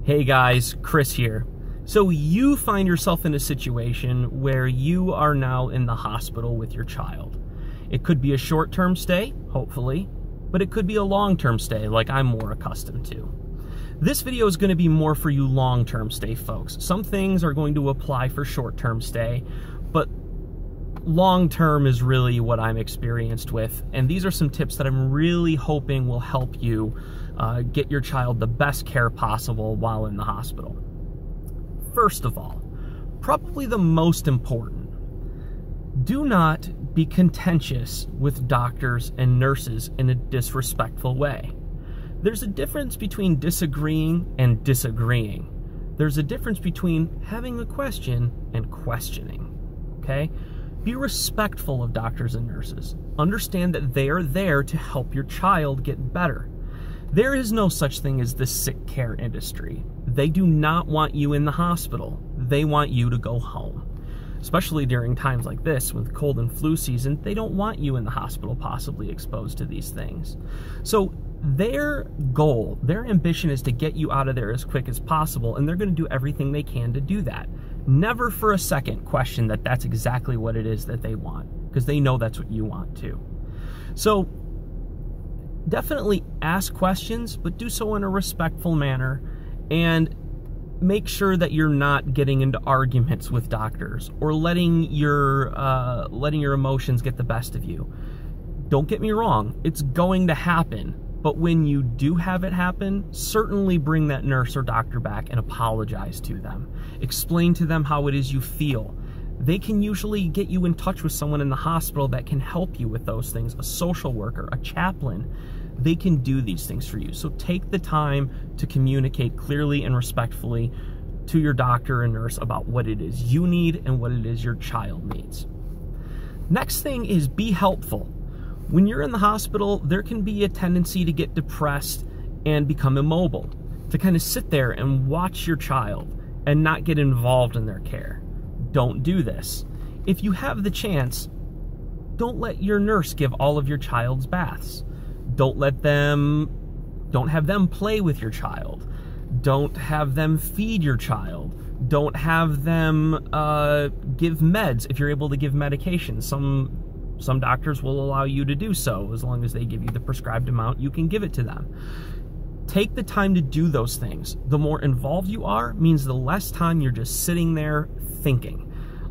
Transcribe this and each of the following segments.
Hey guys, Chris here. So you find yourself in a situation where you are now in the hospital with your child. It could be a short-term stay, hopefully, but it could be a long-term stay like I'm more accustomed to. This video is going to be more for you long-term stay folks. Some things are going to apply for short-term stay, but long-term is really what I'm experienced with, and these are some tips that I'm really hoping will help you get your child the best care possible while in the hospital. First of all, probably the most important, do not be contentious with doctors and nurses in a disrespectful way. There's a difference between disagreeing and disagreeing. There's a difference between having a question and questioning, okay? Be respectful of doctors and nurses. Understand that they are there to help your child get better. There is no such thing as the sick care industry. They do not want you in the hospital. They want you to go home. Especially during times like this with cold and flu season, they don't want you in the hospital possibly exposed to these things. So their goal, their ambition is to get you out of there as quick as possible, and they're going to do everything they can to do that. Never for a second question that that's exactly what it is that they want, because they know that's what you want too. So definitely ask questions, but do so in a respectful manner, and make sure that you're not getting into arguments with doctors or letting your emotions get the best of you. Don't get me wrong, it's going to happen, but when you do have it happen, certainly bring that nurse or doctor back and apologize to them. Explain to them how it is you feel. They can usually get you in touch with someone in the hospital that can help you with those things, a social worker, a chaplain. They can do these things for you. So take the time to communicate clearly and respectfully to your doctor and nurse about what it is you need and what it is your child needs. Next thing is be helpful. When you're in the hospital, there can be a tendency to get depressed and become immobile, to kind of sit there and watch your child and not get involved in their care. Don't do this. If you have the chance, don't let your nurse give all of your child's baths. Don't have them play with your child. Don't have them feed your child. Don't have them give meds if you're able to give medication. Some doctors will allow you to do so as long as they give you the prescribed amount, you can give it to them. Take the time to do those things. The more involved you are means the less time you're just sitting there thinking.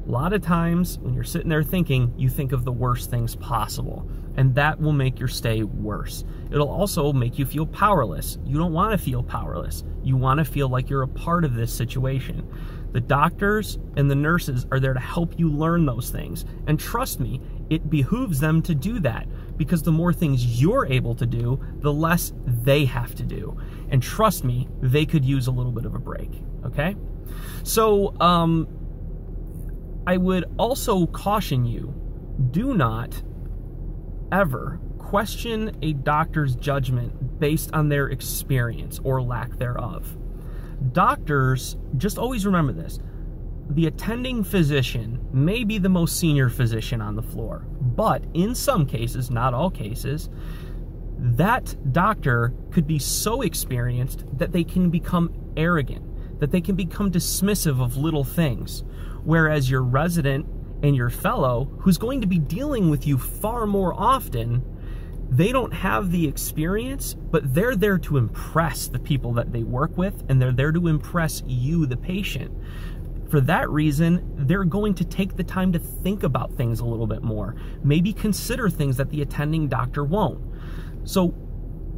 A lot of times when you're sitting there thinking, you think of the worst things possible, and that will make your stay worse. It'll also make you feel powerless. You don't want to feel powerless. You want to feel like you're a part of this situation. The doctors and the nurses are there to help you learn those things. And trust me, it behooves them to do that, because the more things you're able to do, the less they have to do. And trust me, they could use a little bit of a break, okay? So, I would also caution you, do not ever question a doctor's judgment based on their experience or lack thereof. Doctors, just always remember this, the attending physician may be the most senior physician on the floor, but in some cases, not all cases, that doctor could be so experienced that they can become arrogant, that they can become dismissive of little things. Whereas your resident and your fellow, who's going to be dealing with you far more often, they don't have the experience, but they're there to impress the people that they work with, and they're there to impress you, the patient. For that reason, they're going to take the time to think about things a little bit more, maybe consider things that the attending doctor won't. So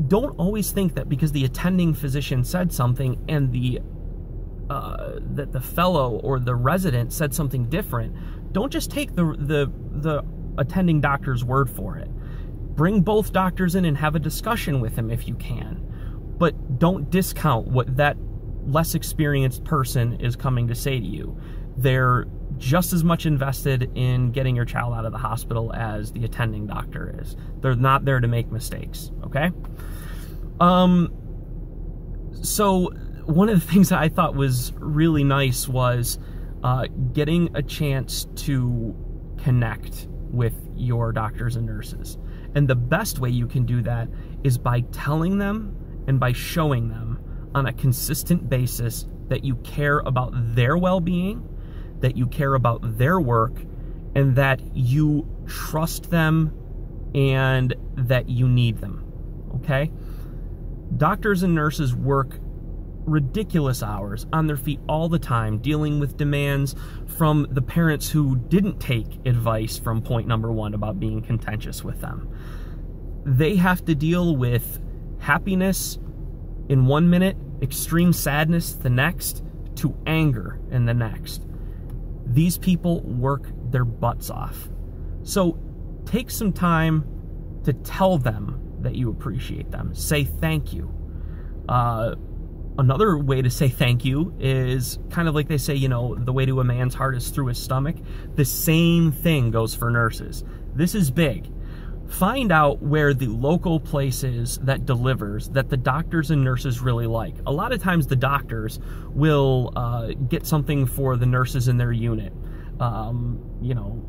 don't always think that because the attending physician said something and that the fellow or the resident said something different, don't just take the attending doctor's word for it. Bring both doctors in and have a discussion with them if you can, but don't discount what that less experienced person is coming to say to you. They're just as much invested in getting your child out of the hospital as the attending doctor is. They're not there to make mistakes, okay? So one of the things that I thought was really nice was getting a chance to connect with your doctors and nurses. And the best way you can do that is by telling them and by showing them on a consistent basis that you care about their well-being, that you care about their work, and that you trust them and that you need them, okay? Doctors and nurses work ridiculous hours on their feet all the time, dealing with demands from the parents who didn't take advice from point number one about being contentious with them. They have to deal with happiness in 1 minute, extreme sadness the next, to anger in the next. These people work their butts off. So take some time to tell them that you appreciate them. Say thank you. Another way to say thank you is kind of like they say, you know, the way to a man's heart is through his stomach. The same thing goes for nurses. This is big. Find out where the local place is that delivers, that the doctors and nurses really like. A lot of times the doctors will get something for the nurses in their unit. You know,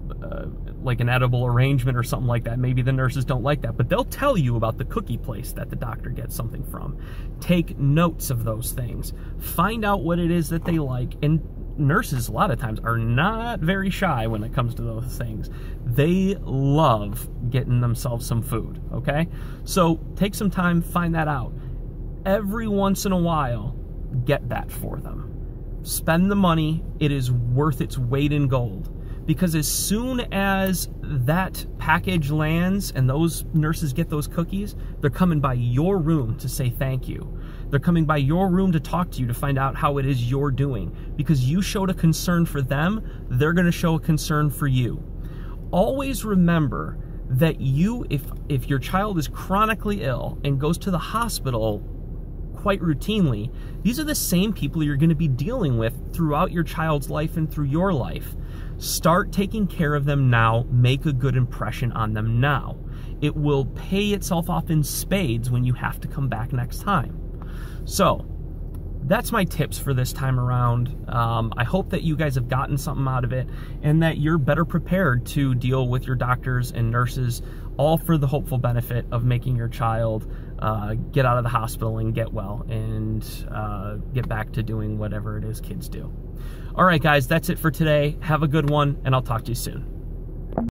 like an edible arrangement or something like that. Maybe the nurses don't like that, but they'll tell you about the cookie place that the doctor gets something from. Take notes of those things. Find out what it is that they like, and nurses a lot of times are not very shy when it comes to those things. They love getting themselves some food, okay? So take some time, find that out. Every once in a while, get that for them. Spend the money. It is worth its weight in gold. Because as soon as that package lands and those nurses get those cookies, they're coming by your room to say thank you. They're coming by your room to talk to you, to find out how it is you're doing. Because you showed a concern for them, they're going to show a concern for you. Always remember that you, if your child is chronically ill and goes to the hospital quite routinely, these are the same people you're going to be dealing with throughout your child's life and through your life. Start taking care of them now. Make a good impression on them now. It will pay itself off in spades when you have to come back next time. So that's my tips for this time around. I hope that you guys have gotten something out of it and that you're better prepared to deal with your doctors and nurses, all for the hopeful benefit of making your child get out of the hospital and get well and get back to doing whatever it is kids do. All right, guys, that's it for today. Have a good one, and I'll talk to you soon.